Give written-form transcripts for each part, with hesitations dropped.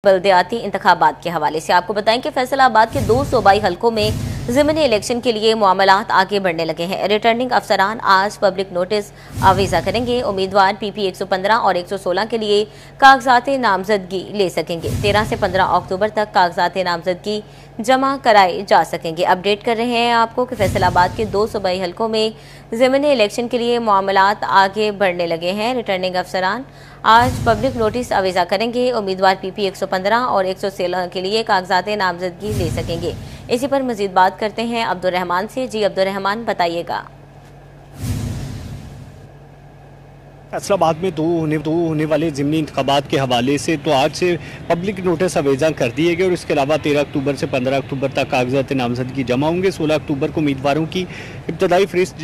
बल्दियाती इंतखाबात के हवाले से आपको बताएं कि फैसलाबाद के 2 सूबाई हलकों में ज़िमनी इलेक्शन के लिए मामलात आगे बढ़ने लगे हैं। रिटर्निंग अफसरान आज पब्लिक नोटिस आवीज़ा करेंगे। उम्मीदवार PP 115 और 116 के लिए कागजात नामजदगी ले सकेंगे। 13 से 15 अक्टूबर तक कागजात नामजदगी जमा कराए जा सकेंगे। अपडेट कर रहे हैं आपको कि फैसलाबाद के 2 सूबाई हलकों में ज़िमनी इलेक्शन के लिए मामलात आगे बढ़ने लगे हैं। रिटर्निंग अफसरान आज पब्लिक नोटिस आवीज़ा करेंगे। उम्मीदवार PP 115 और 116 के लिए कागजात नामजदगी ले सकेंगे। इसी पर मजीद बात करते हैं अब्दुर्रहमान से। जी अब्दुर्रहमान, बताइएगा। फैसलाबाद में दो होने वाले ज़िमनी इंतखाबात के हवाले से तो आज से पब्लिक नोटिस आवेज़ा कर दिए गए और इसके अलावा 13 अक्टूबर से 15 अक्टूबर तक कागजात नामजदगी जमा होंगे। 16 अक्टूबर को उम्मीदवारों की इब्तदाई फहरिस्त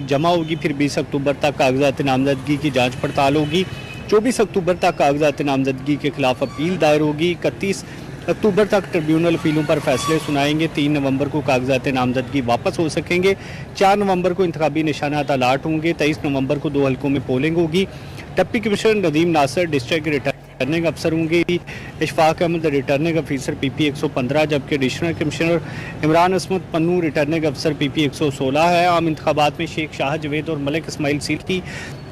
जमा होगी। फिर 20 अक्टूबर तक कागजात नामजदगी की जाँच पड़ताल होगी। 24 अक्टूबर तक कागजात नामजदगी के खिलाफ अपील दायर होगी। 31 अक्टूबर तक ट्रिब्यूनल अपीलों पर फैसले सुनाएंगे। 3 नवंबर को कागजात नामजदगी वापस हो सकेंगे। 4 नवंबर को इंतखाबी निशानात अलाट होंगे। 23 नवंबर को 2 हलकों में पोलिंग होगी। Deputy commissioner Nadeem Nasir district returning अफसर होंगे। इशफाक अहमद रिटर्निंग अफसर PP 115, जबकि एडिशनल कमिश्नर इमरान असमत पन्नू रिटर्निंग अफसर PP 116 है। आम इंतखाबात में शेख शाह जवेद और मलिक इस्माइल सील की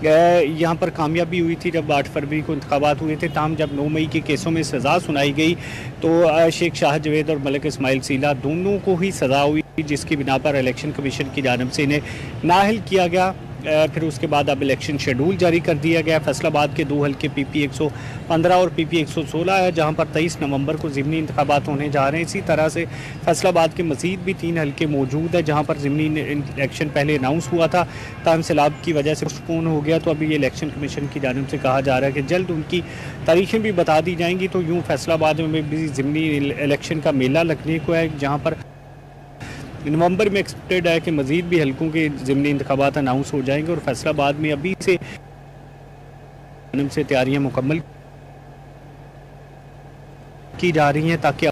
यहाँ पर कामयाबी हुई थी जब 8 फरवरी को इंतखाबात हुए थे। ताहम जब 9 मई के केसों में सज़ा सुनाई गई तो शेख शाह जवेद और मलिक इस्माइल सीला दोनों को ही सज़ा हुई, जिसकी बिना पर इलेक्शन कमीशन की जानिब से इन्हें नाअहल किया गया। फिर उसके बाद अब इलेक्शन शेड्यूल जारी कर दिया गया। फैसलाबाद के 2 हल्के PP 115 और PP 116 है, जहां पर 23 नवंबर को ज़िमनी इंतखाबात होने जा रहे हैं। इसी तरह से फैसलाबाद के मज़ीद भी 3 हल्के मौजूद है, जहां पर ज़िमनी इलेक्शन पहले अनाउंस हुआ था, ताहम सैलाब की वजह से पोस्टपोन हो गया। तो अभी ये इलेक्शन कमीशन की जानिब से कहा जा रहा है कि जल्द उनकी तारीखें भी बता दी जाएंगी। तो यूँ फैसलाबाद में भी ज़िमनी इलेक्शन का मेला लगने को है, जहाँ पर नवंबर में एक्सपेक्टेड है कि मज़ीद भी हलकों के ज़िमनी इंतखाबात अनाउंस हो जाएंगे। और फैसलाबाद में अभी से तैयारियां मुकम्मल की जा रही हैं ताकि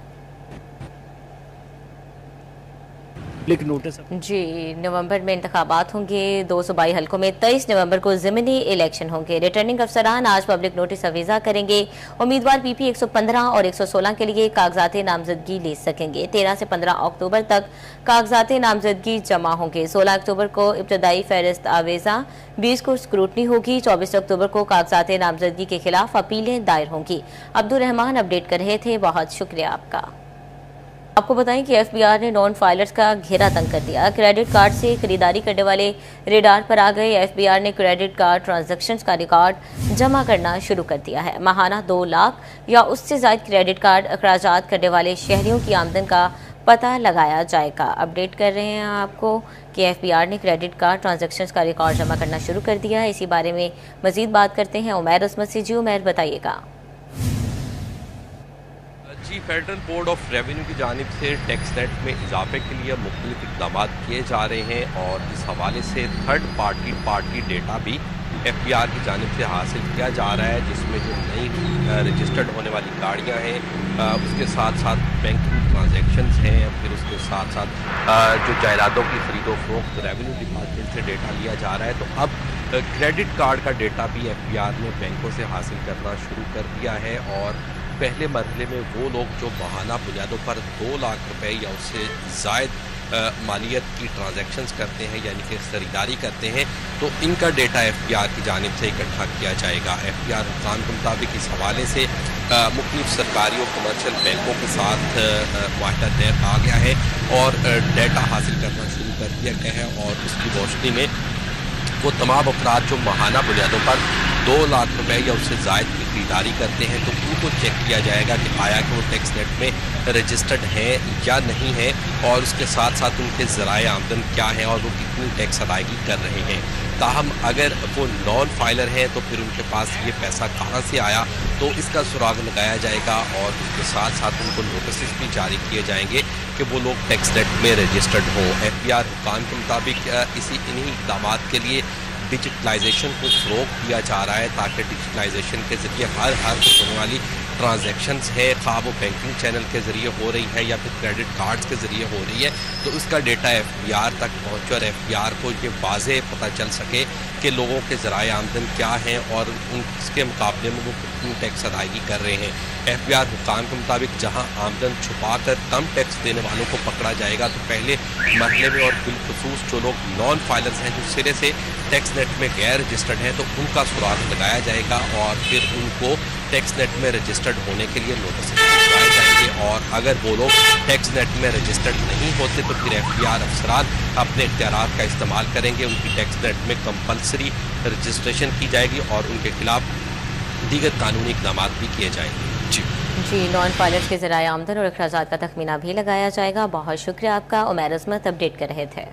नोटिस। जी, नवंबर में इंतखाबात होंगे 2 सूबाई हलकों में। 23 नवंबर को ज़िमनी इलेक्शन होंगे। रिटर्निंग अफसरान आज पब्लिक नोटिस आवीज़ा करेंगे। उम्मीदवार PP 115 और 116 के लिए कागजात नामजदगी ले सकेंगे। 13 से 15 अक्टूबर तक कागजात नामजदगी जमा होंगे। 16 अक्टूबर को इब्तदाई फहरिस्त आवेज़ा, 20 को स्क्रूटनी होगी। 24 अक्टूबर को कागजात नामजदगी के खिलाफ अपीलें दायर होंगी। अब्दुर्रहमान अपडेट कर रहे थे, बहुत शुक्रिया आपका। आपको बताएं कि FBR ने नॉन फाइलर्स का घेरा तंग कर दिया। क्रेडिट कार्ड से खरीदारी करने वाले रेडार पर आ गए। FBR ने क्रेडिट कार्ड ट्रांजैक्शंस का रिकॉर्ड जमा करना शुरू कर दिया है। माहाना 2 लाख या उससे ज़ायद क्रेडिट कार्ड अखराजात करने वाले शहरियों की आमदन का पता लगाया जाएगा। अपडेट कर रहे हैं आपको कि FBR ने क्रेडिट कार्ड ट्रांजैक्शंस का रिकॉर्ड जमा करना शुरू कर दिया है। इसी बारे में मज़ीद बात करते हैं उमैर उसमत से। जी उमैर, बताइएगा। जी, फेडरल बोर्ड ऑफ रेवेन्यू की जानिब से टैक्स रेट में इजाफे के लिए मुख्तलिफ इक़दाम किए जा रहे हैं और इस हवाले से थर्ड पार्टी डेटा भी FBR की जानिब से हासिल किया जा रहा है, जिसमें जो नई रजिस्टर्ड होने वाली गाड़ियाँ हैं, उसके साथ साथ बैंकिंग ट्रांजैक्शंस हैं, फिर उसके साथ साथ जो जायदादों की खरीदो फरोख्त रेवेन्यू डिपार्टमेंट से डेटा लिया जा रहा है। तो अब क्रेडिट कार्ड का डेटा भी FBR ने बैंकों से हासिल करना शुरू कर दिया है और पहले मरहले में वो लोग जो माहाना बुनियादों पर 2 लाख रुपए या उससे ज़ायद मालियत की ट्रांजैक्शंस करते हैं, यानी कि ख़रीदारी करते हैं, तो इनका डेटा FBR की जानिब से इकट्ठा किया जाएगा। FBR हुक्काम के मुताबिक इस हवाले से मुख्तलिफ सरकारी और कमर्शियल बैंकों के साथ माहिदा तय आ गया है और डेटा हासिल करना शुरू कर दिया गया है। और उसकी रोशनी में वो तमाम अफराद जो माहाना बुनियादों पर 2 लाख रुपए या उससे ज़ायद की खरीदारी करते हैं, तो उनको चेक किया जाएगा कि आया कि वो टैक्स रेट में रजिस्टर्ड हैं या नहीं है, और उसके साथ साथ उनके ज़राए आमदन क्या हैं और वो कितनी टैक्स अदायगी कर रहे हैं। ताहम अगर वो नॉन फाइलर हैं तो फिर उनके पास ये पैसा कहाँ से आया, तो इसका सुराग लगाया जाएगा और उसके साथ साथ उनको नोटिस भी जारी किए जाएंगे कि वो लोग टैक्स रेट में रजिस्टर्ड हों। FBR हुक्काम के मुताबिक इन्हीं इक़दाम के लिए डिजिटलाइजेशन को फ़रोग़ दिया जा रहा है ताकि डिजिटलाइजेशन के ज़रिए हर होने वाली ट्रांजैक्शंस है, खा वो बैंकिंग चैनल के ज़रिए हो रही है या फिर क्रेडिट कार्ड्स के ज़रिए हो रही है, तो उसका डेटा FBR तक पहुँचे और FBR को ये वाज़ेह पता चल सके कि लोगों के ज़राए आमदन क्या हैं और उसके मुकाबले में वो कितनी टैक्स अदायगी कर रहे हैं। FBR हुकाम के मुताबिक जहां आमदन छुपा कर कम टैक्स देने वालों को पकड़ा जाएगा तो पहले मरहले में और बिलखुसूस जो लोग नॉन फाइलर्स हैं, जो सिरे से टैक्स नेट में गैर रजिस्टर्ड हैं, तो उनका सुराग लगाया जाएगा और फिर उनको टैक्स नेट में रजिस्टर्ड होने के लिए नोटिस भिजवाए जाएंगे। और अगर वो लोग टैक्स नेट में रजिस्टर्ड नहीं होते तो फिर FBR अफसरान अपने इख्तियारात का इस्तेमाल करेंगे, उनकी टैक्स नेट में कंपल्सरी रजिस्ट्रेशन की जाएगी और उनके खिलाफ दीगर कानूनी इक़दाम भी किए जाएंगे। जी, नॉन फाइलर्स के ज़राए आमदन और अखराजात का तखमीना भी लगाया जाएगा। बहुत शुक्रिया आपका। उमैर अज़मत अपडेट कर रहे थे।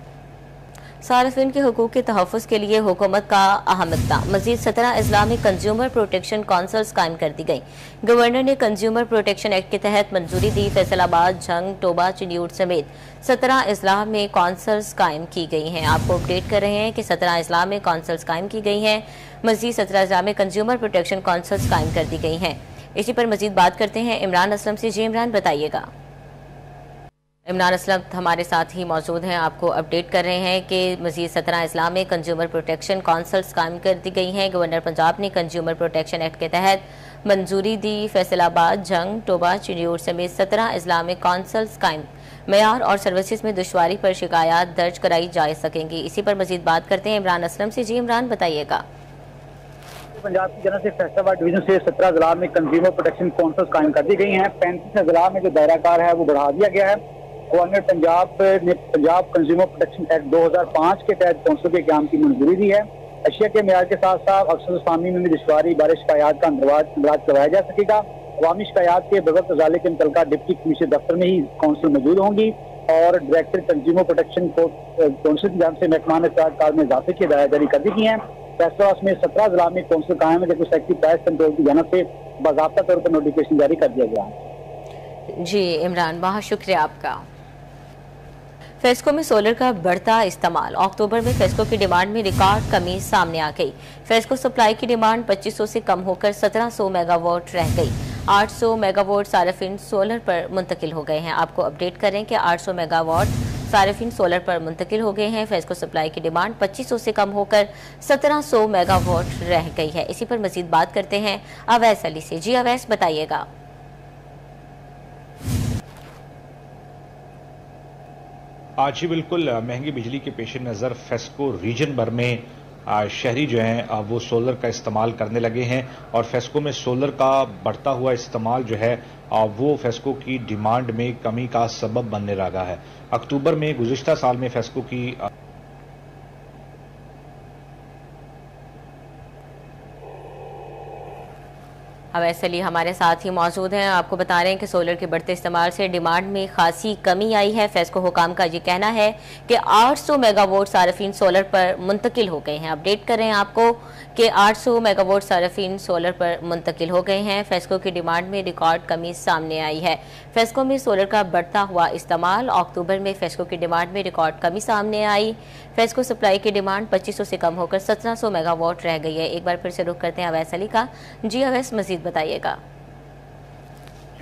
सारिफिन के हुकूक के तहफ़्फ़ुज़ के लिए हुकूमत का अहम इक़दाम। मज़ीद 17 अज़ला में कंज्यूमर प्रोटेक्शन काउंसिल्स कायम कर दी गई। गवर्नर ने कंज्यूमर प्रोटेक्शन एक्ट के तहत मंजूरी दी। फैसलाबाद, झंग, टोबा, चिन्यूट समेत 17 अज़ला में काउंसिल्स कायम की गई हैं। आपको अपडेट कर रहे हैं कि 17 अज़ला में काउंसिल्स कायम की गई हैं। मज़ीद 17 अज़ला में कंज्यूमर प्रोटेक्शन काउंसिल्स कायम कर दी गई हैं। इसी पर मज़ीद बात करते हैं इमरान असलम से। जी इमरान, बताइएगा। इमरान असलम हमारे साथ ही मौजूद हैं, आपको अपडेट कर रहे हैं कि मज़ीद 17 अज़ला में कंज्यूमर प्रोटेक्शन काउंसिल्स कायम कर दी गई हैं। गवर्नर पंजाब ने कंज्यूमर प्रोटेक्शन एक्ट के तहत मंजूरी दी। फैसलाबाद, झंग, टोबा, चिन्यूट समेत 17 अज़ला में काउंसिल्स कायम। मेयार और सर्विसेज में दुश्वारी पर शिकायत दर्ज कराई जा सकेंगी। इसी पर मज़ीद बात करते हैं इमरान असलम से। जी इमरान, बताइएगा। पंजाब की जानब से फैसलाबाद डिवीजन से 17 अज़ला में कंज्यूमर प्रोटेक्शन काउंसिल्स कायम कर दी गई हैं। 35 अज़ला में जो दायरा कार है वो बढ़ा दिया गया है। गवर्नर पंजाब ने पंजाब कंज्यूमर प्रोटेक्शन एक्ट 2005 के तहत काउंसिल के क़याम की मंजूरी दी है। अशिया के मेयार के साथ साथ अक्सर सामी में भी दुश्वारी बारे शिकायत का अंदराज करवाया जा सकेगा। अवामी शिकायत के बगैर तजाले के मुतल्लिका डिप्टी कमिश्नर दफ्तर में ही काउंसिल मौजूद होंगी और डायरेक्टर कंज्यूमर प्रोटेक्शन काउंसिल की जानब से महकमा ने कार में इजाफे की हिदायत जारी कर दी गई हैं। फैसलाबाद में 17 अज़ला में काउंसिल कायम है, जबकि सेक्रेटरी प्राइस कंट्रोल की जानब से बाज़ाब्ता तौर पर नोटिफिकेशन जारी कर दिया गया है। जी इमरान, बहुत शुक्रिया आपका। फेस्को में सोलर का बढ़ता इस्तेमाल। अक्टूबर में फेस्को की डिमांड में रिकॉर्ड कमी सामने आ गई। फेस्को सप्लाई की डिमांड 2500 से कम होकर 1700 मेगावाट रह गई। 800 मेगावाट सार्फिन सोलर पर मुंतकिल हो गए हैं। आपको अपडेट करें कि 800 मेगावाट सार्फिन सोलर पर मुंतकिल हो गए हैं। फेस्को सप्लाई की डिमांड 2500 से कम होकर 1700 मेगावाट रह गई है। इसी पर मजीद बात करते हैं अवैस अली से। जी अवैस, बताइएगा। आज ही बिल्कुल महंगी बिजली के पेश नज़र फेस्को रीजन भर में शहरी जो हैं वो सोलर का इस्तेमाल करने लगे हैं और फेस्को में सोलर का बढ़ता हुआ इस्तेमाल जो है वो फेस्को की डिमांड में कमी का सबब बनने लगा है। अक्टूबर में गुज़िश्ता साल में फेस्को की अवैस अली हमारे साथ ही मौजूद हैं। आपको बता रहे हैं कि सोलर के बढ़ते इस्तेमाल से डिमांड में खासी कमी आई है। फेस्को हुकाम का ये कहना है कि 800 मेगावाट सार्फिन सोलर पर मुंतकिल हो गए हैं। अपडेट कर रहे हैं आपको कि 800 मेगावाट सार्फिन सोलर पर मुंतकिल हो गए हैं। फेस्को की डिमांड में रिकॉर्ड कमी सामने आई है। फेस्को में सोलर का बढ़ता हुआ इस्तेमाल। अक्टूबर में फेस्को की डिमांड में रिकॉर्ड कमी सामने आई। फेस्को सप्लाई की डिमांड 2500 से कम होकर 1700 मेगावाट रह गई है। एक बार फिर से रुख करते हैं अवैस अली का। जी अवैस, मजीद बताइएगा।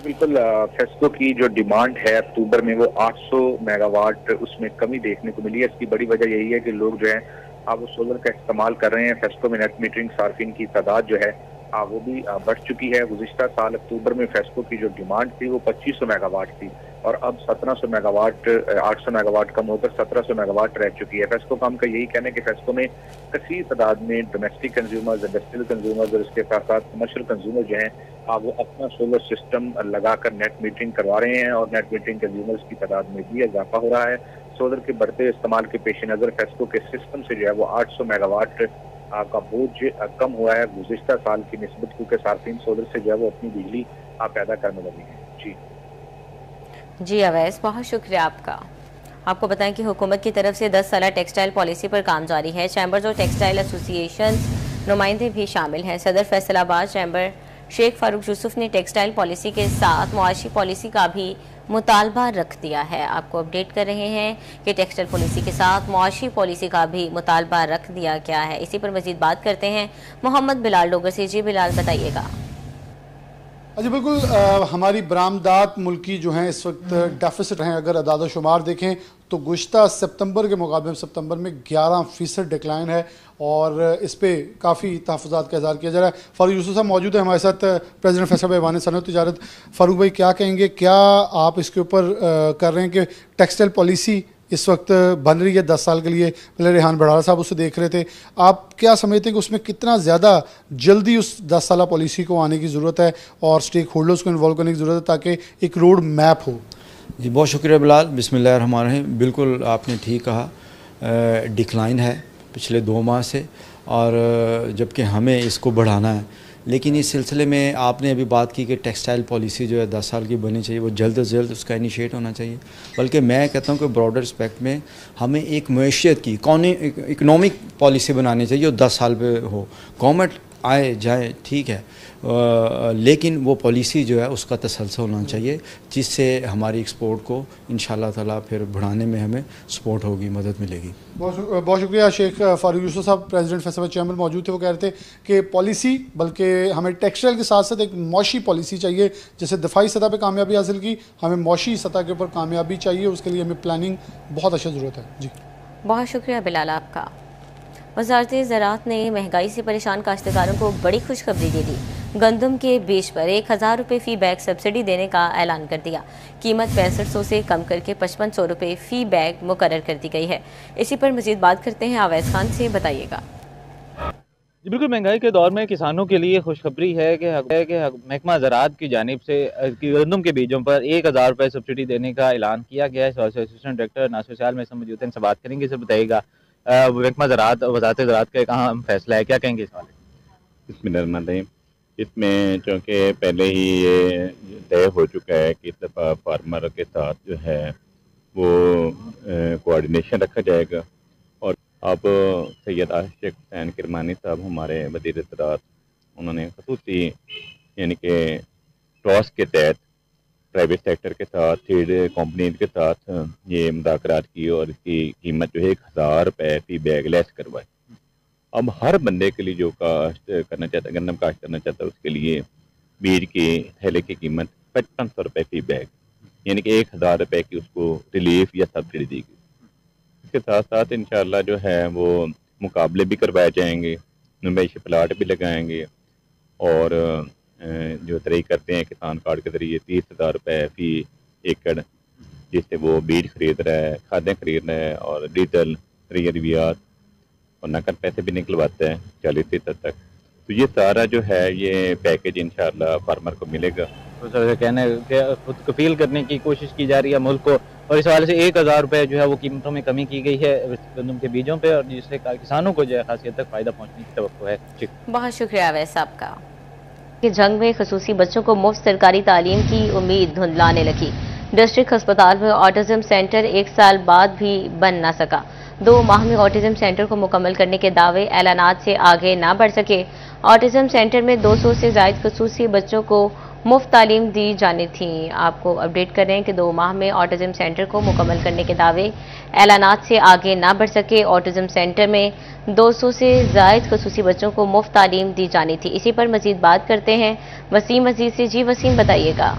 बिल्कुल, फेस्को की जो डिमांड है अक्टूबर में वो 800 मेगावाट उसमें कमी देखने को मिली है। इसकी बड़ी वजह यही है कि लोग जो है अब वो सोलर का इस्तेमाल कर रहे हैं। फेस्को में नेट मीटरिंग सार्फिन की तादाद जो है वो भी बढ़ चुकी है। गुज़िश्ता साल अक्टूबर में फेस्को की जो डिमांड थी वो 2500 मेगावाट थी और अब 1700 मेगावाट 800 मेगावाट कम होकर 1700 मेगावाट रह चुकी है। फेस्को का हमका यही कहना है कि फेस्को में कसीर तादाद में डोमेस्टिक कंज्यूमर्स, इंडस्ट्रियल कंज्यूमर्स और इसके साथ साथ कमर्शियल कंज्यूमर जो हैं वो अपना सोलर सिस्टम लगाकर नेट मीटरिंग करवा रहे हैं और नेट मीटरिंग कंज्यूमर्स की तादाद में भी इजाफा हो रहा है। सोलर के बढ़ते इस्तेमाल के पेश नज़र फेस्को के सिस्टम से जो है वो 800 मेगावाट का बोझ कम हुआ है गुज़िश्ता साल की निस्बत, क्योंकि सार्फिन सोलर से जो है वो अपनी बिजली पैदा करने लगे हैं। जी अवैस, बहुत शुक्रिया आपका। आपको बताएं कि हुकूमत की तरफ से 10 साला टेक्सटाइल पॉलिसी पर काम जारी है। चैम्बर्स और टेक्सटाइल एसोसिएशन नुमाइंदे भी शामिल हैं। सदर फैसलाबाद चैम्बर शेख फारूक यूसुफ ने टेक्सटाइल पॉलिसी के साथ मुआशी पॉलिसी का भी मुतालबा रख दिया है। आपको अपडेट कर रहे हैं कि टेक्सटाइल पॉलिसी के साथ मुआशी पॉलिसी का भी मुतालबा रख दिया गया है। इसी पर मजीद बात करते हैं मोहम्मद बिलाल डोगर से। जी बिलाल, बताइएगा। अच्छा बिल्कुल हमारी बरामदात मुल्की जो हैं इस वक्त डेफिसिट हैं। अगर अदाद शुमार देखें तो गुज़श्ता सितंबर के मुकाबले सितंबर में 11% डिक्लाइन है और इस पर काफ़ी तहफ़्फ़ुज़ात का इज़हार किया जा रहा है। फारूक यूसुफ साहब मौजूद है हमारे साथ, प्रेसिडेंट फैसल भाई ऐवान सनअत तिजारत। फारूक भाई क्या कहेंगे, क्या आप इसके ऊपर कर रहे हैं कि टेक्सटाइल पॉलिसी इस वक्त बन रही है 10 साल के लिए, पहले रेहान बड़ाला साहब उससे देख रहे थे, आप क्या समझते हैं कि उसमें कितना ज़्यादा जल्दी उस 10 साल पॉलिसी को आने की ज़रूरत है और स्टेक होल्डर्स को इन्वॉल्व करने की ज़रूरत है ताकि एक रोड मैप हो? जी बहुत शुक्रिया बिलाल, बिस्मिल्लाहिर्रहमानिर्रहीम। बिल्कुल आपने ठीक कहा, डिक्लाइन है पिछले 2 माह से और जबकि हमें इसको बढ़ाना है। लेकिन इस सिलसिले में आपने अभी बात की कि टेक्सटाइल पॉलिसी जो है 10 साल की बननी चाहिए, वो जल्द से जल्द उसका इनिशिएट होना चाहिए। बल्कि मैं कहता हूँ कि ब्रॉडर एस्पेक्ट में हमें एक मैशियत की इकनॉमिक पॉलिसी बनानी चाहिए जो 10 साल पे हो। गवर्नमेंट आए जाए ठीक है, लेकिन वो पॉलिसी जो है उसका तसलसल होना चाहिए जिससे हमारी एक्सपोर्ट को इंशाल्लाह ताला फिर बढ़ाने में हमें सपोर्ट होगी, मदद मिलेगी। बहुत शुक्रिया। शेख फारूक यूसुफ साहब प्रेसिडेंट फैसल चैम्बर मौजूद थे, वो कह रहे थे कि पॉलिसी बल्कि हमें टेक्सटाइल के साथ साथ एक मौशी पॉलिसी चाहिए। जैसे दफाई सतह पर कामयाबी हासिल की, हमें मौशी सतह के ऊपर कामयाबी चाहिए, उसके लिए हमें प्लानिंग बहुत अच्छा ज़रूरत है। जी बहुत शुक्रिया बिलाल आपका। वज़ारत ज़राअत ने महंगाई से परेशान काश्तकारों को बड़ी खुशखबरी दे दी। गंदम के बीज पर 1000 रुपये फ़ी बैग सब्सिडी देने का ऐलान कर दिया। कीमत 6500 से कम करके 5500 रुपये फ़ी बैग मुकर्रर कर दी गई है। इसी पर मज़ीद बात करते हैं अवैस खान से, बताइएगा। जी बिल्कुल, महंगाई के दौर में किसानों के लिए खुशखबरी है कि महकमा ज़राअत की जानिब से गंदम के बीजों पर 1000 रुपये सब्सिडी देने का ऐलान किया गया है। असिस्टेंट डायरेक्टर नासिर साल में मौजूद हैं, इनसे बात करेंगे। सर बताइएगा, महकमा ज़राअत वज़ारत ज़राअत का एक अहम फैसला है, क्या कहेंगे इस बारे में? बिस्मिल्लाहिर्रहमानिर्रहीम। इसमें चूँकि पहले ही ये तय हो चुका है कि इस दफ़ा फार्मर के साथ जो है वो कोऑर्डिनेशन रखा जाएगा और अब सैयद आशिक हुसैन किरमानी साहब हमारे वज़ीर ज़राअत, उन्होंने ख़ुसूसी यानी कि टॉस के तहत प्राइवेट सेक्टर के साथ, सीड कंपनीज के साथ ये मुज़ाकरात की और इसकी कीमत जो है 1000 रुपये फ़ी बैग लेस करवाई। अब हर बंदे के लिए जो काश्त करना चाहता है, गन्नम काश्त करना चाहता है, उसके लिए बीज के थैले की कीमत 5500 रुपये फ़ी बैग यानी कि 1000 रुपये की उसको रिलीफ या सब्सिडी दी गई। इसके साथ साथ इंशाअल्लाह जो है वो मुकाबले भी करवाए जाएंगे, नुमाइशी प्लाट भी लगाएंगे और जो तरी करते हैं किसान कार्ड के ज़रिए 30,000 रुपये फ़ी एकड़ जिससे वो बीज खरीद रहा है, खादें खरीद रहा है और डीजल रियात और नकद पैसे भी निकलवाते हैं 40% तक। तो ये सारा जो है ये पैकेज इंशाअल्लाह फार्मर को मिलेगा। तो सर कहना है कि खुद कफील करने की कोशिश की जा रही है मुल्क को, और इस हवाले से 1000 रुपये जो है वो कीमतों में कमी की गई है गंदम के बीजों पे, और जिससे किसानों को जो है खासी हद तक फ़ायदा पहुँचने की तवक्को है। बहुत शुक्रिया अवैस साहब का। जंग में खसूसी बच्चों को मुफ्त सरकारी तालीम की उम्मीद धुंधलाने लगी। डिस्ट्रिक्ट अस्पताल में ऑटिज्म सेंटर 1 साल बाद भी बन ना सका। 2 माह में ऑटिज्म सेंटर को मुकम्मल करने के दावे ऐलानात से आगे ना बढ़ सके। ऑटिज्म सेंटर में 200 से ज़ायद खसूसी बच्चों को मुफ्त तालीम दी जानी थी। आपको अपडेट कर रहे हैं कि 2 माह में ऑटिज्म सेंटर को मुकम्मल करने के दावे ऐलानात से आगे ना बढ़ सके। ऑटिज्म सेंटर में 200 से ज़ायद खसूसी बच्चों को मुफ्त तालीम दी जानी थी। इसी पर मज़ीद बात करते हैं वसीम अजीज से। जी वसीम, बताइएगा।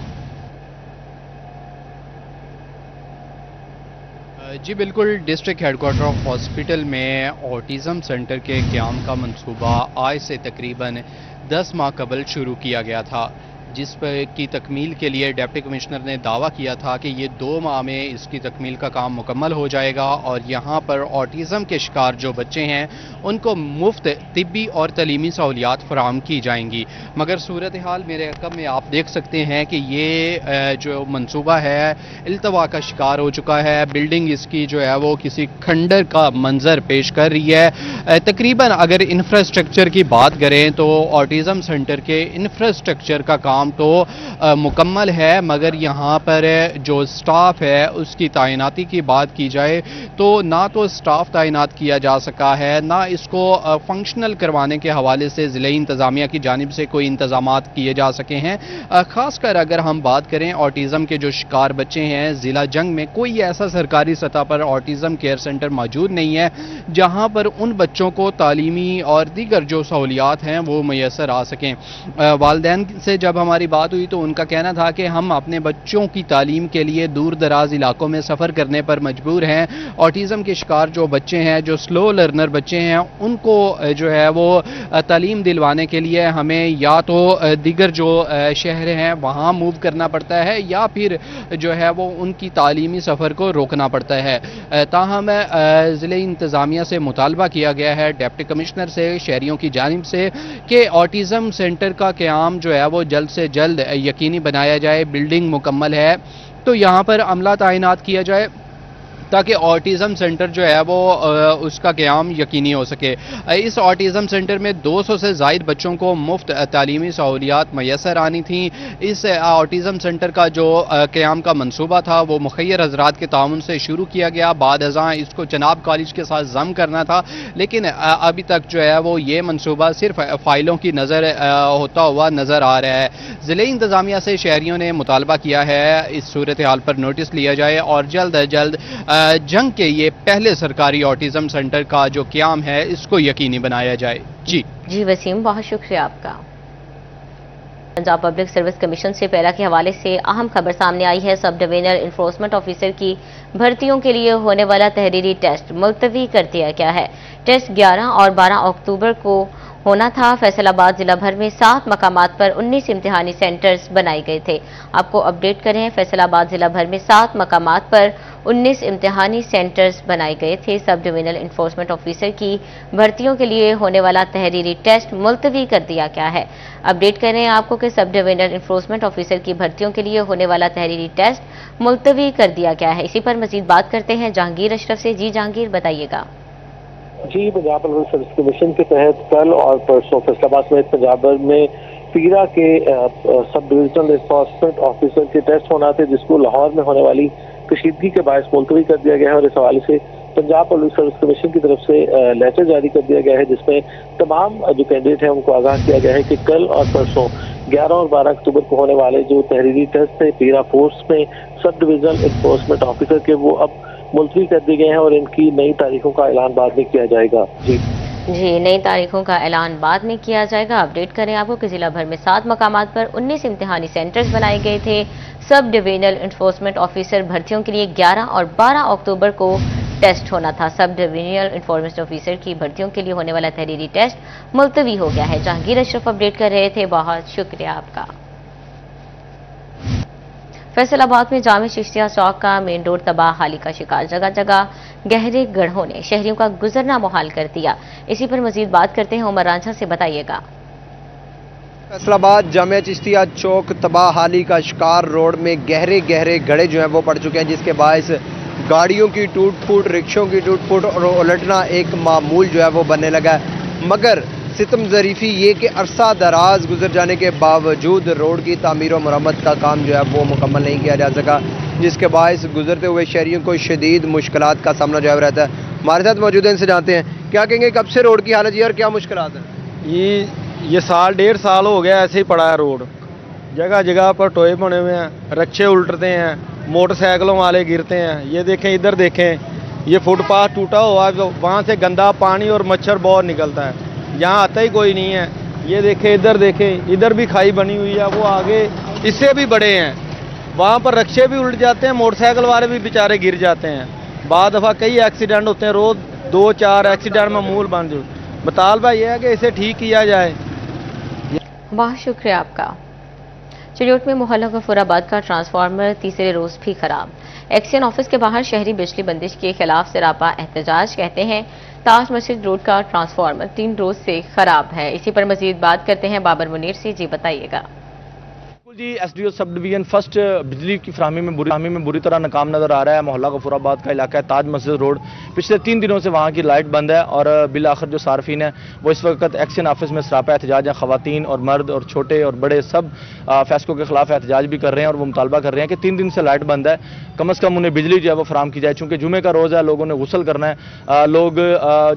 जी बिल्कुल, डिस्ट्रिक्ट हेडक्वार्टर ऑफ हॉस्पिटल में ऑटिज़म सेंटर के क़याम का मंसूबा आज से तकरीबन 10 माह कबल शुरू किया गया था, जिस पर की तकमील के लिए डिप्टी कमिश्नर ने दावा किया था कि ये 2 माह में इसकी तकमील का काम मुकम्मल हो जाएगा और यहाँ पर ऑटिज़म के शिकार जो बच्चे हैं उनको मुफ्त तिब्बी और तलीमी सहूलियात फराहम की जाएंगी। मगर सूरत हाल मेरे रकम में आप देख सकते हैं कि ये जो मंसूबा है इल्तवा का शिकार हो चुका है। बिल्डिंग इसकी जो है वो किसी खंडर का मंजर पेश कर रही है। तकरीबन अगर इंफ्रास्ट्रक्चर की बात करें तो ऑटिज़म सेंटर के इंफ्रास्ट्रक्चर का काम तो मुकम्मल है, मगर यहाँ पर जो स्टाफ है उसकी तैनाती की बात की जाए तो ना तो स्टाफ तैनात किया जा सका है, ना इसको फंक्शनल करवाने के हवाले से ज़िले इंतज़ामिया की जानिब से कोई इंतज़ामात किए जा सके हैं। ख़ासकर अगर हम बात करें ऑटिज़म के जो शिकार बच्चे हैं, ज़िला जंग में कोई ऐसा सरकारी सतह पर ऑटिज़म केयर सेंटर मौजूद नहीं है जहाँ पर उन बच्चों بچوں کو تعلیمی اور دیگر جو سہولیات ہیں وہ میسر آ سکیں۔ والدین سے جب ہماری بات ہوئی تو ان کا کہنا تھا کہ ہم اپنے بچوں کی تعلیم کے لیے دور دراز علاقوں میں سفر کرنے پر مجبور ہیں۔ آٹیزم کے شکار جو بچے ہیں، جو سلو لرنر بچے ہیں، ان کو جو ہے وہ تعلیم دلوانے کے لیے ہمیں یا تو دیگر جو شہر ہیں وہاں موو کرنا پڑتا ہے یا پھر جو ہے وہ ان کی تعلیمی سفر کو روکنا پڑتا ہے۔ تاہم ضلع انتظامیہ سے مطالبہ کیا گیا ہے، ڈپٹی کمشنر سے، شہریوں کی جانب سے، کہ آٹیزم سینٹر کا قیام جو ہے وہ جلد سے جلد یقینی بنایا جائے۔ بلڈنگ مکمل ہے تو یہاں پر عملہ تعینات کیا جائے تاکہ آٹیزم سینٹر جو ہے وہ اس کا قیام یقینی ہو سکے۔ اس آٹیزم سینٹر میں 200 سے زائد بچوں کو مفت تعلیمی سہولیات میسر آنی تھیں۔ اس آٹیزم سینٹر کا جو قیام کا منصوبہ تھا وہ مخیر حضرات کے تعاون سے شروع کیا گیا، بعد ازاں اس کو جناب کالج کے ساتھ ضم کرنا تھا، لیکن ابھی تک جو ہے وہ یہ منصوبہ صرف فائلوں کی نظر ہوتا ہوا نظر آ رہا ہے۔ ضلع انتظامیہ سے شہریوں نے مطالبہ کیا ہے اس صورتحال پر نوٹس لیا جائے اور جلد از جلد جنگ کے یہ پہلے سرکاری آٹیزم سینٹر کا جو قیام ہے اس کو یقینی بنایا جائے۔ جی وسیم، بہت شکریہ آپ کا۔ پنجاب پبلک سروس کمیشن سے پیرا کے حوالے سے اہم خبر سامنے آئی ہے۔ سب ڈویژنل انفورسمنٹ آفیسر کی بھرتیوں کے لیے ہونے والا تحریری ٹیسٹ ملتوی کر دیا گیا ہے۔ ٹیسٹ 11 اور 12 اکتوبر کو ہونا تھا۔ فیصل آباد ضلع بھر میں 7 مقامات پر 19 امتحانی سینٹرز بنائے گئے تھے۔ آپ کو اپڈیٹ کریں، فیصل آباد ضلع بھر میں 7 مقامات پر 19 امتحانی سینٹرز بنائے گئے تھے۔ سب ڈویژنل انفورسمنٹ آفیسر کی بھرتیوں کے لیے ہونے والا تحریری ٹیسٹ ملتوی کر دیا گیا ہے۔ اپڈیٹ کریں آپ کو کہ سب ڈویژنل انفورسمنٹ آفیسر کی بھرتیوں کے لیے ہونے والا تحریری ٹیسٹ ملتوی کر دیا گیا ہے۔ اسی پر مزید بات کرتے ہیں جہانگیر اشرف سے۔ جی جہانگیر، بتائیے گا۔ جی، پنجاب پبلک سروس کمیشن کے تحت کل اور پرسوں فیصل آباد سمیت پنجاب بھر میں پیرا کے سب ڈویژنل انفورسمنٹ آفیسر کے ٹیسٹ ہونا تھے، جس کو لاہور میں ہونے والی کشیدگی کے باعث ملتوی کر دیا گیا ہے، اور اس حوالے سے پنجاب پبلک سروس کمیشن کی طرف سے لیٹر جاری کر دیا گیا ہے، جس میں تمام جو کینڈیڈیٹ ہیں ان کو آگاہ کیا گیا ہے کہ کل اور پرسوں 11 اور 12 اکتوبر کو ہونے والے جو تحریری ٹیسٹ تھے پیرا فورس میں سب ڈویژنل انفورسمنٹ آفیسر کے، وہ اب ملتوی کر دی گئے ہیں اور ان کی نئی تاریخوں کا اعلان بعد میں کیا جائے گا۔ جی، نئی تاریخوں کا اعلان بعد میں کیا جائے گا۔ اپڈیٹ کریں آپ کو کہ ضلع بھر میں 7 مقامات پر 19 امتحانی سینٹرز بنائے گئے تھے۔ سب ڈویژنل انفورسمنٹ آفیسر بھرتیوں کے لیے 11 اور 12 اکتوبر کو ٹیسٹ ہونا تھا۔ سب ڈویژنل انفورسمنٹ آفیسر کی بھرتیوں کے لیے ہونے والا تحریری ٹیسٹ ملتوی ہو گیا ہے۔ جہانگیر اشرف اپڈیٹ کر رہے تھے، بہت شکریہ آپ کا۔ فیصل آباد میں جامع چشتیہ چوک کا مین روڈ تباہ حالی کا شکار، جگہ جگہ گہرے گڑھوں نے شہریوں کا گزرنا محال کر دیا۔ اسی پر مزید بات کرتے ہیں عمر رانجھا سے، بتائیے گا۔ فیصل آباد جامع چشتیہ چوک تباہ حالی کا شکار، روڈ میں گہرے گہرے گڑھے جو ہیں وہ پڑ چکے ہیں، جس کے باعث گاڑیوں کی ٹوٹ پھوٹ، رکشوں کی ٹوٹ پھوٹ اور الٹنا ایک معمول جو ہے وہ بننے لگا ہے۔ مگر ستم ظریفی یہ کہ عرصہ دراز گزر جانے کے باوجود روڈ کی تعمیر و مرمت کا کام جو ہے وہ مکمل نہیں کیا جا سکا، جس کے باعث گزرتے ہوئے شہریوں کو شدید مشکلات کا سامنا جو ہے رہتا ہے۔ ہمارے ساتھ موجود ہیں، ان سے جانتے ہیں کیا کہیں گے، کب سے روڈ کی حالت یہ اور کیا مشکلات ہیں؟ یہ سال 1.5 سال ہو گیا ایسے ہی پڑا ہے روڈ، جگہ جگہ پر ٹوئے بنے ہوئے ہیں، رکشے الٹتے ہیں، موٹر سائیکلوں والے گرتے ہیں۔ یہ دیکھیں، ادھر دیکھیں، یہ فٹ پاتھ ٹوٹا ہوا ہے، وہاں سے گندا پانی اور مچھر بہت نکلتا ہے، یہاں آتا ہی کوئی نہیں ہے۔ یہ دیکھیں، ادھر دیکھیں، ادھر بھی کھائی بنی ہوئی ہے، وہ آگے اس سے بھی بڑے ہیں، وہاں پر رکشے بھی الٹ جاتے ہیں، موٹر سائیکل والے بھی بیچارے گر جاتے ہیں۔ بعض دفعہ کئی ایکسیڈنٹ ہوتے ہیں، روز 2-4 ایکسیڈنٹ معمول بن جاتے ہیں۔ مطالبہ یہ ہے کہ اسے ٹھیک کیا جائے۔ بہت شکریہ آپ کا۔ چریوٹ میں محلہ غفور آباد کا ٹرانسفارمر تیسرے روز بھی خراب۔ ایکسین آفس کے باہر شہری بجلی بندش کے خلاف سراپا احتجاج، کہتے ہیں تاج مسجد روڈ کا ٹرانسفارمر 3 روز سے خراب ہے۔ اسی پر مزید بات کرتے ہیں بابر منیر سے، جی بتائیے گا۔ جی، S D O sub division first بجلی کی فراہمی میں بری طرح ناکام نظر آ رہا ہے۔ محلہ غفور آباد کا علاقہ ہے تاج مسجد روڈ، پچھلے 3 دنوں سے وہاں کی لائٹ بند ہے اور بالآخر جو صارفین ہیں وہ اس وقت ایکشن آفس میں سراپا احتجاج ہیں۔ خواتین اور مرد اور چھوٹے اور بڑے سب فیسکو کے خلاف احتجاج بھی کر رہے ہیں اور وہ مطالبہ کر رہے ہیں کہ 3 دن سے لائٹ بند ہے، کم از کم انہیں بجلی جو ہے وہ فراہم کی جائے، چونکہ جمعے کا روز ہے، لوگوں نے غسل کرنا ہے، لوگ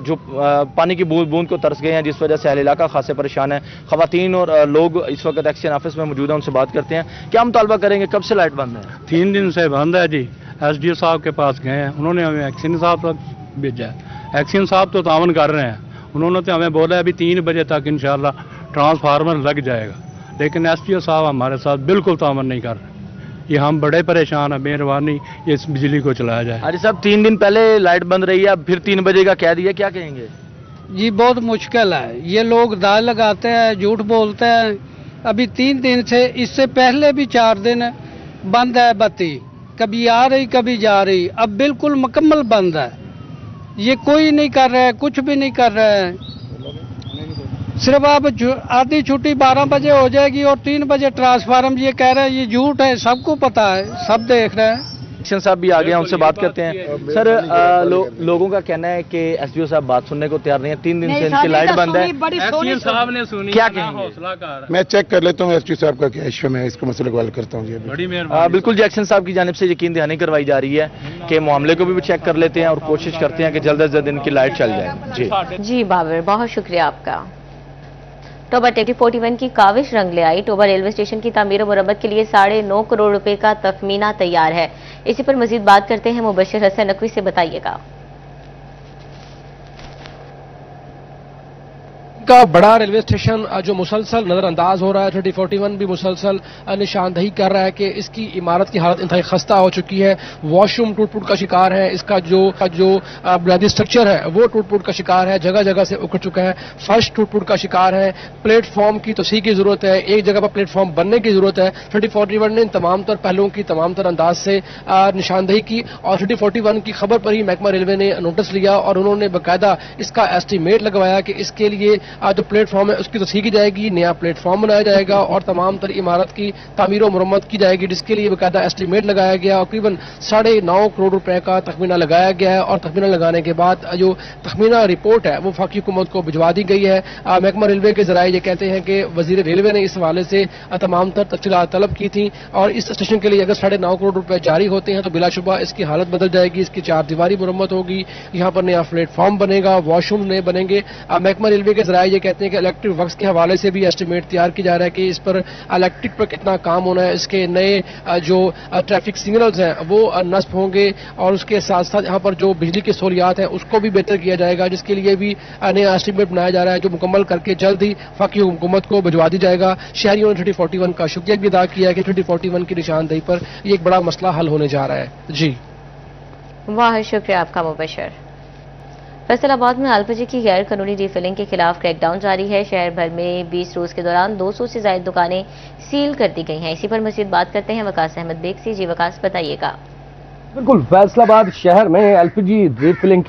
جو پانی کی بوند کو ترس گئے ہیں، جس وجہ سے اہل علاقہ خاصے پریشان ہیں۔ خواتین اور لوگ اس وقت ایکشن آفس میں موجود ہیں، ان سے بات کرتے ہیں کیا مطالبہ کریں گے، کب سے لائٹ بند ہے؟ 3 دن سے بند ہے جی۔ ایس ڈی او صاحب کے پاس گئے ہیں، انہوں نے ہمیں ایکسین صاحب تک بھیجا ہے۔ ایکسین صاحب تو تعاون کر رہے ہیں، उन्होंने तो हमें बोला अभी 3 बजे तक इंशाल्लाह ट्रांसफार्मर लग जाएगा, लेकिन एसपीओ साहब हमारे साथ बिल्कुल तामन नहीं कर रहे। ये हम बड़े परेशान हैं, मेहरबानी इस बिजली को चलाया जाए। अरे साहब 3 दिन पहले लाइट बंद रही है, अब फिर 3 बजे का कह दिया, क्या कहेंगे? जी बहुत मुश्किल है, ये लोग दाल लगाते हैं, झूठ बोलते हैं। अभी 3 दिन से, इससे पहले भी 4 दिन बंद है बत्ती, कभी आ रही कभी जा रही, अब बिल्कुल मुकम्मल बंद है। ये कोई नहीं कर रहा है, कुछ भी नहीं कर रहा है। सिर्फ अब आधी छुट्टी 12 बजे हो जाएगी और 3 बजे ट्रांसफार्मर, ये कह रहे हैं, ये झूठ है, सबको पता है, सब देख रहे हैं। एक्शन साहब भी आ गए हैं, उनसे बात करते हैं। सर लोगों का कहना है कि एसडीओ साहब बात सुनने को तैयार नहीं है, 3 दिन से इनकी लाइट बंद है। एसडीओ साहब ने सुनी, क्या कहेंगे? मैं चेक कर लेता हूँ एसडीओ साहब का क्या इश्यू, मैं इसको मसले को हल करता हूँ जी। बड़ी मेहरबानी। बिल्कुल जी, एक्शन साहब की जानिब से यकीन दहानी करवाई जा रही है कि मामले को भी चेक कर लेते हैं और कोशिश करते हैं कि जल्द से जल्द इनकी लाइट चल जाए। जी बाबर, बहुत शुक्रिया आपका। टोबा टेक्टी 41 की काविश रंग ले आई। टोबा रेलवे स्टेशन की तामीर और मुरम्मत के लिए 9.5 करोड़ रुपए का तखमीना तैयार है। इसी पर मजीद बात करते हैं मुबशिर हसन नकवी से, बताइएगा। का बड़ा रेलवे स्टेशन जो मुसलसल नजरअंदाज हो रहा है, 3041 भी मुसलसल निशानदही कर रहा है कि इसकी इमारत की हालत इंतहाई खस्ता हो चुकी है। वॉशरूम टूट फूट का शिकार है, इसका जो बुनियादी स्ट्रक्चर है वो टूट फूट का शिकार है, जगह जगह से उखड़ चुका है, फर्श टूट फूट का शिकार है, प्लेटफॉर्म की तोसी की जरूरत है, एक जगह पर प्लेटफॉर्म बनने की जरूरत है। 3041 ने इन तमाम तर पहलुओं की तमाम तर अंदाज से निशानदही की और 3041 की खबर पर ही महकमा रेलवे ने नोटिस लिया और उन्होंने बाकायदा इसका एस्टीमेट लगवाया कि इसके लिए जो प्लेटफॉर्म है उसकी तस्हीह की जाएगी, नया प्लेटफॉर्म बनाया जाएगा और तमाम तर इमारत की तामीर और मुरम्मत की जाएगी, जिसके लिए बाकायदा एस्टीमेट लगाया गया और करीबन 9.5 करोड़ रुपए का तखमीना लगाया गया है। और तखमीना लगाने के बाद जो तखमीना रिपोर्ट है वो वफाकी हुकूमत को भिजवा दी गई है। महकमा रेलवे के जराये ये कहते हैं कि वजीर रेलवे ने इस हवाले से तमाम तर तफसीलात तलब की थी और इस स्टेशन के लिए अगर 9.5 करोड़ रुपए जारी होते हैं तो बिलाशुबा इसकी हालत बदल जाएगी, इसकी 4 दीवारी मुरम्मत होगी, यहाँ पर नया प्लेटफॉर्म बनेगा, वॉशरूम नए बनेंगे। महकमा रेलवे के जराये ये कहते हैं कि इलेक्ट्रिक वर्क्स के हवाले से भी एस्टीमेट तैयार किया जा रहा है कि इस पर इलेक्ट्रिक पर कितना काम होना है, इसके नए जो ट्रैफिक सिग्नल्स हैं वो नस्ब होंगे और उसके साथ साथ यहाँ पर जो बिजली की सहूलियात हैं उसको भी बेहतर किया जाएगा, जिसके लिए भी नया एस्टीमेट बनाया जा रहा है जो मुकम्मल करके जल्द ही वफाकी हुकूमत को भिजवा दी जाएगा। शहरियों ने 3041 का शुक्रिया भी अदा किया कि 3041 की निशानदेही पर ये एक बड़ा मसला हल होने जा रहा है। जी वाह, शुक्रिया आपका मुबशिर। फैसलाबाद में एलपीजी की गैर कानूनी रीफिलिंग के खिलाफ क्रैकडाउन जारी है। शहर भर में 20 रोज के दौरान 200 से ज्यादा दुकानें सील कर दी गई हैं। इसी पर मजीद बात करते हैं वकास अहमद बेग से। जी वकास, बताइएगा। बिल्कुल, फैसलाबाद शहर में एलपीजी रीफिलिंग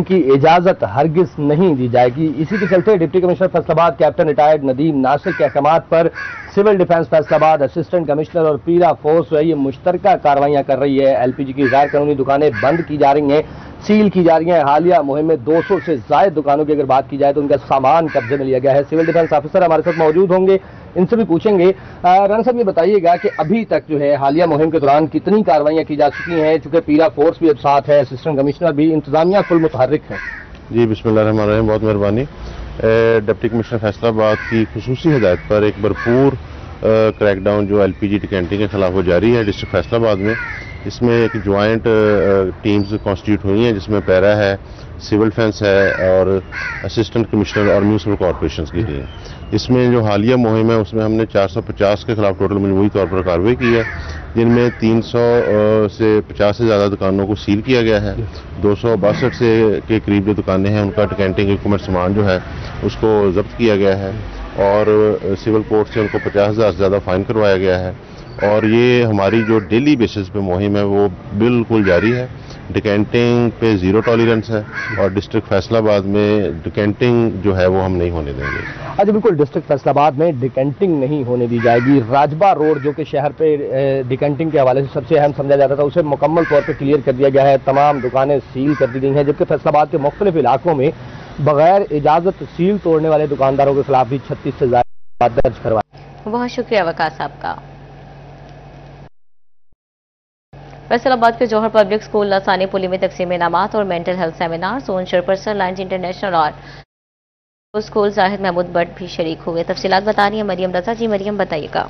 की इजाजत हरगिज नहीं दी जाएगी। इसी के चलते deputy commissioner Faisalabad captain retired Nadeem Nasir के अहकामात पर civil defence Faisalabad, assistant commissioner और पीरा फोर्स ये मुश्तरका कार्रवाइयां कर रही है। एलपीजी की गैर कानूनी दुकानें बंद की जा रही हैं, सील की जा रही हैं। हालिया मुहिम में 200 से ज्यादा दुकानों की अगर बात की जाए तो उनका सामान कब्जे में लिया गया है। सिविल डिफेंस ऑफिसर हमारे साथ मौजूद होंगे, इनसे भी पूछेंगे। राणा साहब, ये बताइएगा कि अभी तक जो है हालिया मुहिम के दौरान कितनी कार्रवाइयां की जा चुकी हैं, चूंकि पीरा फोर्स भी अब साथ है, असिस्टेंट कमिश्नर भी, इंतजामिया फुल मुतहर्रिक है। जी बिस्मिल्लाहिर्रहमानिर्रहीम, बहुत मेहरबानी। डिप्टी कमिश्नर फैसलाबाद की खुसूसी हिदायत पर एक भरपूर क्रैकडाउन जो एलपीजी डिकेंटिंग के खिलाफ वो जारी है डिस्ट्रिक्ट फैसलाबाद में। इसमें एक ज्वाइंट टीम्स कॉन्स्टिट्यूट हुई हैं जिसमें पैरा है, सिविल डिफेंस है और असिस्टेंट कमिश्नर और म्यूनसिपल कॉर्पोरेशन की टीम। इसमें जो हालिया मुहिम है उसमें हमने 450 के खिलाफ टोटल मजमूई तौर पर कार्रवाई की है, जिनमें 300 से 50 से ज़्यादा दुकानों को सील किया गया है। 262 से के करीब जो दुकानें हैं उनका डिकेंटिंग इक्विपमेंट सामान जो है उसको जब्त किया गया है और सिविल कोर्ट से उनको 50,000 से ज़्यादा फाइन करवाया गया है। और ये हमारी जो डेली बेसिस पे मुहिम है वो बिल्कुल जारी है। डिकेंटिंग पे जीरो टॉलरेंस है और डिस्ट्रिक्ट फैसलाबाद में डिकेंटिंग जो है वो हम नहीं होने देंगे। अच्छा, बिल्कुल, डिस्ट्रिक्ट फैसलाबाद में डिकेंटिंग नहीं होने दी जाएगी। राजबा रोड जो कि शहर पे डिकेंटिंग के हवाले से सबसे अहम समझा जाता था, उसे मुकम्मल तौर पर क्लियर कर दिया गया है। तमाम दुकानें सील कर दी गई हैं, जबकि फैसलाबाद के मुख्तलिफ इलाकों में बगैर इजाजत सील तोड़ने वाले दुकानदारों के खिलाफ भी 36 से ज्यादा दर्ज करवाया। बहुत शुक्रिया वकास साहब का। फैसलाबाद के जौहर पब्लिक स्कूल लसानी पुली में तकसीम इनामात और mental health seminar zone chairperson lines international और स्कूल जाहिद महमूद भट्ट भी शरीक हुए। तफसीलात बता रही है मरियम रजा। जी मरियम, बताइएगा।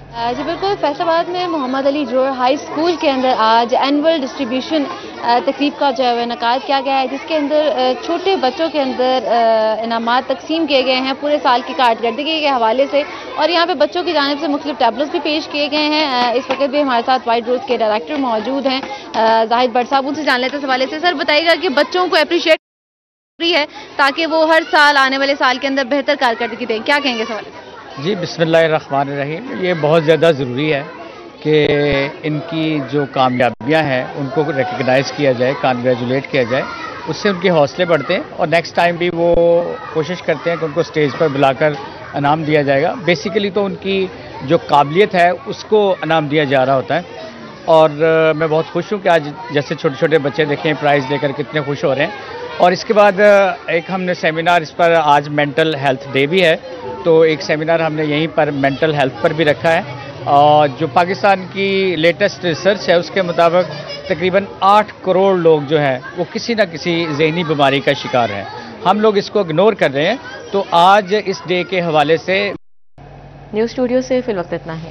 जी बिल्कुल, फैसलाबाद में मोहम्मद अली जोहर हाई स्कूल के अंदर आज एनुअल डिस्ट्रीब्यूशन तकरीब का जो है इनेकाद किया गया है, जिसके अंदर छोटे बच्चों के अंदर इनामात तकसीम किए गए हैं पूरे साल की कारकर्दगी के हवाले से, और यहाँ पे बच्चों की जानिब से मुख्तलिफ टैबलेट्स भी पेश किए गए हैं। इस वक्त भी हमारे साथ वाइट रोज के डायरेक्टर मौजूद हैं जाहिद भट्ट साहब, उनसे जान लेते हैं इस हवाले से। सर बताइएगा कि बच्चों को अप्रिशिएट है ताकि वो हर साल आने वाले साल के अंदर बेहतर कारकर्दगी दें, क्या कहेंगे इस हवाले से? जी बिस्मिल्लाहिर्रहमानिर्रहीम, ये बहुत ज़्यादा ज़रूरी है कि इनकी जो कामयाबियां हैं उनको रिकग्नाइज़ किया जाए, कांग्रेचुलेट किया जाए, उससे उनके हौसले बढ़ते हैं और नेक्स्ट टाइम भी वो कोशिश करते हैं कि उनको स्टेज पर बुलाकर इनाम दिया जाएगा। बेसिकली तो उनकी जो काबिलियत है उसको इनाम दिया जा रहा होता है और मैं बहुत खुश हूँ कि आज जैसे छोटे छोटे बच्चे देखें प्राइज़ लेकर कितने खुश हो रहे हैं। और इसके बाद एक हमने सेमिनार, इस पर आज मेंटल हेल्थ डे भी है, तो एक सेमिनार हमने यहीं पर मेंटल हेल्थ पर भी रखा है। और जो पाकिस्तान की लेटेस्ट रिसर्च है उसके मुताबिक तकरीबन 8 करोड़ लोग जो हैं वो किसी न किसी ज़हनी बीमारी का शिकार हैं। हम लोग इसको इग्नोर कर रहे हैं, तो आज इस डे के हवाले से न्यूज़ स्टूडियो से फिल वक्त इतना है।